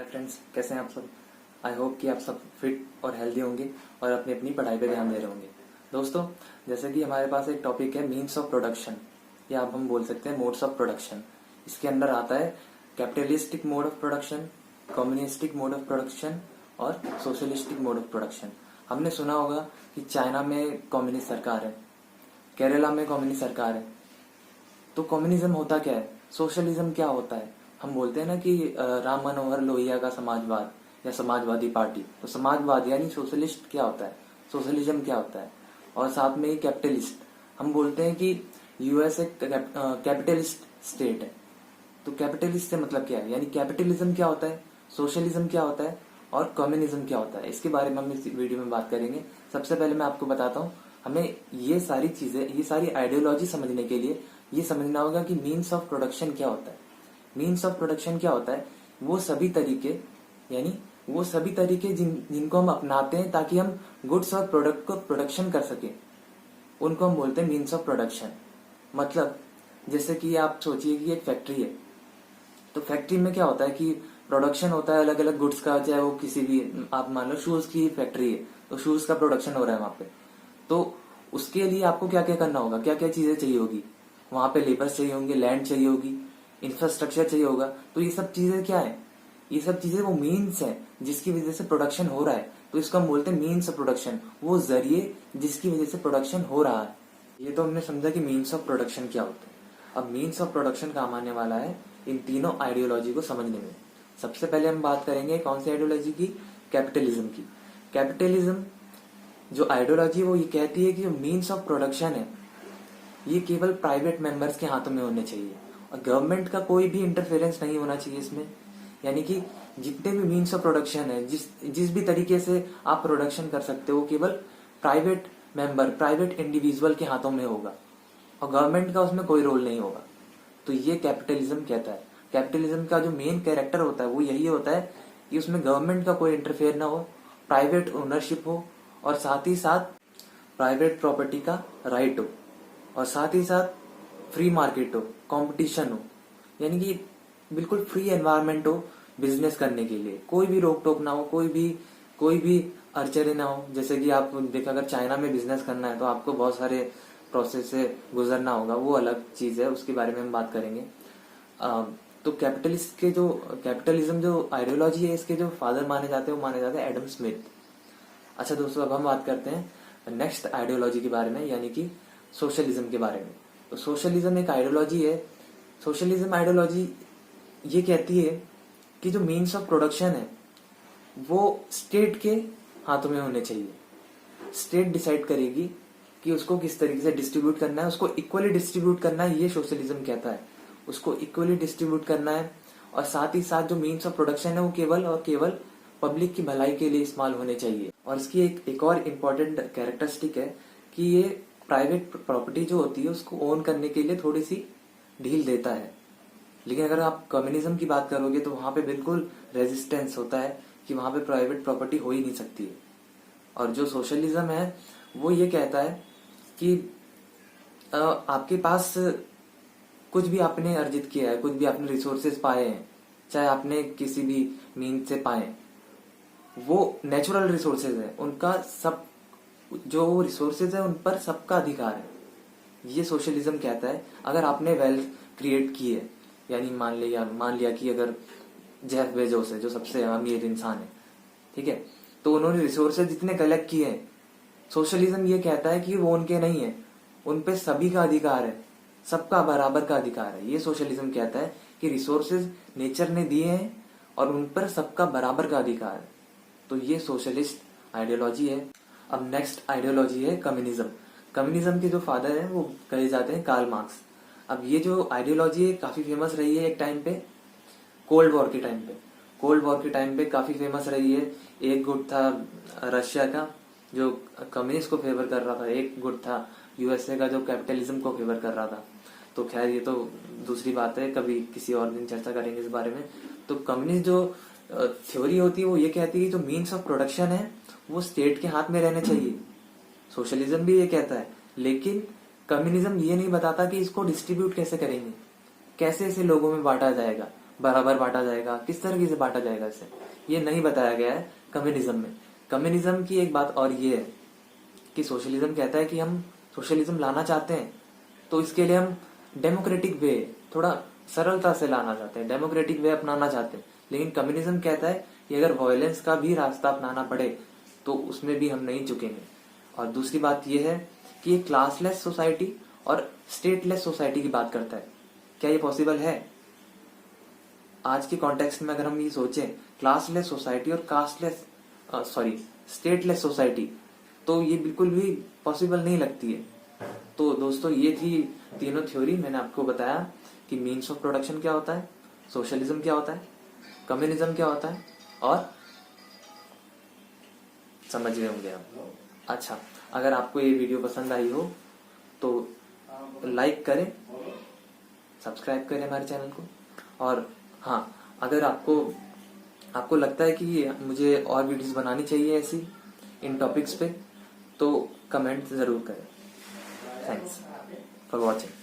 Hi friends, कैसे हैं आप सब। आई होप कि आप सब फिट और हेल्दी होंगे और अपनी अपनी पढ़ाई पे ध्यान दे रहे होंगे। दोस्तों, जैसे कि हमारे पास एक टॉपिक है मीन्स ऑफ प्रोडक्शन, या अब हम बोल सकते हैं मोड्स ऑफ प्रोडक्शन। इसके अंदर आता है capitalistic mode of production, communistic mode of production और सोशलिस्टिक मोड ऑफ प्रोडक्शन। हमने सुना होगा कि चाइना में कम्युनिस्ट सरकार है, केरला में कम्युनिस्ट सरकार है। तो कम्युनिज्म होता क्या है, सोशलिज्म क्या होता है। हम बोलते हैं ना कि राम मनोहर लोहिया का समाजवाद या समाजवादी पार्टी, तो समाजवाद यानी सोशलिस्ट क्या होता है, सोशलिज्म क्या होता है। और साथ में ही कैपिटलिस्ट, हम बोलते हैं कि यूएस एक कैपिटलिस्ट स्टेट है। तो कैपिटलिस्ट से मतलब क्या है, यानी कैपिटलिज्म क्या होता है, सोशलिज्म क्या होता है और कम्युनिज्म क्या होता है, इसके बारे में हम इस वीडियो में बात करेंगे। सबसे पहले मैं आपको बताता हूँ, हमें ये सारी चीजें, ये सारी आइडियोलॉजी समझने के लिए ये समझना होगा कि मीन्स ऑफ प्रोडक्शन क्या होता है। मीन्स ऑफ प्रोडक्शन क्या होता है, वो सभी तरीके, यानी वो सभी तरीके जिनको हम अपनाते हैं ताकि हम गुड्स और प्रोडक्ट को प्रोडक्शन कर सके, उनको हम बोलते हैं मीन्स ऑफ प्रोडक्शन। मतलब जैसे कि आप सोचिए कि एक फैक्ट्री है, तो फैक्ट्री में क्या होता है कि प्रोडक्शन होता है अलग अलग गुड्स का। चाहे वो किसी भी, आप मान लो शूज की फैक्ट्री है, तो शूज का प्रोडक्शन हो रहा है वहां पे। तो उसके लिए आपको क्या क्या करना होगा, क्या क्या चीजें चाहिए होगी, वहां पे लेबर्स चाहिए होंगे, लैंड चाहिए होगी, इंफ्रास्ट्रक्चर चाहिए होगा। तो ये सब चीजें क्या है, ये सब चीजें वो मीन्स है जिसकी वजह से प्रोडक्शन हो रहा है। तो इसको हम बोलते हैं मीन्स ऑफ प्रोडक्शन, वो जरिए जिसकी वजह से प्रोडक्शन हो रहा है। ये तो हमने समझा कि मीन्स ऑफ प्रोडक्शन क्या होता है। अब मीन्स ऑफ प्रोडक्शन काम आने वाला है इन तीनों आइडियोलॉजी को समझने में। सबसे पहले हम बात करेंगे कौन सी आइडियोलॉजी की, कैपिटलिज्म की। कैपिटलिज्म जो आइडियोलॉजी वो ये कहती है कि जो मीन्स ऑफ प्रोडक्शन है ये केवल प्राइवेट मेंबर्स के हाथों में होने चाहिए और गवर्नमेंट का कोई भी इंटरफेरेंस नहीं होना चाहिए इसमें। यानी कि जितने भी मीन्स ऑफ प्रोडक्शन है, जिस भी तरीके से आप प्रोडक्शन कर सकते हो, केवल प्राइवेट मेंबर, प्राइवेट इंडिविजुअल के हाथों में होगा और गवर्नमेंट का उसमें कोई रोल नहीं होगा। तो ये कैपिटलिज्म कहता है। कैपिटलिज्म का जो मेन कैरेक्टर होता है वो यही होता है कि उसमें गवर्नमेंट का कोई इंटरफेयर ना हो, प्राइवेट ओनरशिप हो और साथ ही साथ प्राइवेट प्रॉपर्टी का राइट हो और साथ ही साथ फ्री मार्केट हो, कंपटीशन हो, यानी कि बिल्कुल फ्री एनवायरनमेंट हो बिजनेस करने के लिए। कोई भी रोक टोक ना हो, कोई भी अड़चने ना हो। जैसे कि आप देखा, अगर चाइना में बिजनेस करना है तो आपको बहुत सारे प्रोसेस से गुजरना होगा, वो अलग चीज है, उसके बारे में हम बात करेंगे। तो कैपिटलिज्म जो आइडियोलॉजी है, इसके जो फादर माने जाते हैं वो माने जाते हैं एडम स्मिथ। अच्छा दोस्तों, अब हम बात करते हैं नेक्स्ट आइडियोलॉजी के बारे में, यानी कि सोशलिज्म के बारे में। तो सोशलिज्म एक आइडियोलॉजी है। सोशलिज्म आइडियोलॉजी ये कहती है कि जो मीन्स ऑफ प्रोडक्शन है वो स्टेट के हाथों में होने चाहिए। स्टेट डिसाइड करेगी कि उसको किस तरीके से डिस्ट्रीब्यूट करना है, उसको इक्वली डिस्ट्रीब्यूट करना है, ये सोशलिज्म कहता है। उसको इक्वली डिस्ट्रीब्यूट करना है और साथ ही साथ जो मीन्स ऑफ प्रोडक्शन है वो केवल और केवल पब्लिक की भलाई के लिए इस्तेमाल होने चाहिए। और इसकी एक और इम्पोर्टेंट कैरेक्टरिस्टिक है कि ये प्राइवेट प्रॉपर्टी जो होती है उसको ओन करने के लिए थोड़ी सी ढील देता है। लेकिन अगर आप कम्युनिज्म की बात करोगे तो वहां पे बिल्कुल रेजिस्टेंस होता है कि वहां पे प्राइवेट प्रॉपर्टी हो ही नहीं सकती है। और जो सोशलिज्म है वो ये कहता है कि आपके पास कुछ भी आपने अर्जित किया है, कुछ भी आपने रिसोर्सेज पाए हैं, चाहे आपने किसी भी मीन से पाए, वो नेचुरल रिसोर्सेज है, उनका सब जो रिसोर्सेज है उन पर सबका अधिकार है। ये सोशलिज्म कहता है। अगर आपने वेल्थ क्रिएट की है, यानी मान लिया कि अगर जेफ बेजोस है जो सबसे अमीर इंसान है, ठीक है, तो उन्होंने रिसोर्सेज जितने कलेक्ट किए हैं, सोशलिज्म ये कहता है कि वो उनके नहीं है, उन पे सभी का अधिकार है, सबका बराबर का अधिकार है। ये सोशलिज्म कहता है कि रिसोर्सेज नेचर ने दिए हैं और उन पर सबका बराबर का अधिकार है। तो ये सोशलिस्ट आइडियोलॉजी है। अब नेक्स्ट आइडियोलॉजी है कम्युनिज्म। कम्युनिज्म के जो फादर है वो कहे जाते हैं कार्ल मार्क्स। अब ये जो आइडियोलॉजी है काफी फेमस रही है एक टाइम पे, कोल्ड वॉर के टाइम पे। कोल्ड वॉर के टाइम पे काफी फेमस रही है। एक गुट था रशिया का जो कम्युनिस्ट को फेवर कर रहा था, एक गुट था यूएसए का जो कैपिटलिज्म को फेवर कर रहा था। तो खैर ये तो दूसरी बात है, कभी किसी और दिन चर्चा करेंगे इस बारे में। तो कम्युनिस्ट जो थ्योरी होती है वो ये कहती है जो मीन्स ऑफ प्रोडक्शन है वो स्टेट के हाथ में रहने चाहिए। सोशलिज्म भी ये कहता है, लेकिन कम्युनिज्म ये नहीं बताता कि इसको डिस्ट्रीब्यूट कैसे करेंगे, कैसे इसे लोगों में बांटा जाएगा। बराबर बांटा जाएगा, किस तरीके से बांटा जाएगा इसे, ये नहीं बताया गया है कम्युनिज्म में। कम्युनिज्म की एक बात और ये है कि सोशलिज्म कहता है कि हम सोशलिज्म लाना चाहते हैं तो इसके लिए हम डेमोक्रेटिक वे, थोड़ा सरलता से लाना चाहते हैं, डेमोक्रेटिक वे अपनाना चाहते हैं। लेकिन कम्युनिज्म कहता है कि अगर वायलेंस का भी रास्ता अपनाना पड़े तो उसमें भी हम नहीं झुकेंगे। और दूसरी बात यह है कि ये क्लासलेस सोसाइटी और स्टेटलेस सोसाइटी की बात करता है। क्या ये पॉसिबल है? आज के कॉन्टेक्स्ट में अगर हम ये सोचें क्लासलेस सोसाइटी और स्टेटलेस सोसाइटी, तो ये बिल्कुल भी पॉसिबल नहीं लगती है। तो दोस्तों ये थी तीनों थ्योरी। मैंने आपको बताया कि मीन्स ऑफ प्रोडक्शन क्या होता है, सोशलिज्म क्या होता है, कम्युनिज्म क्या होता है, और समझ गए होंगे आप। अच्छा, अगर आपको ये वीडियो पसंद आई हो तो लाइक करें, सब्सक्राइब करें हमारे चैनल को। और हाँ, अगर आपको लगता है कि मुझे और वीडियोस बनानी चाहिए ऐसी इन टॉपिक्स पे, तो कमेंट जरूर करें। Thanks for watching.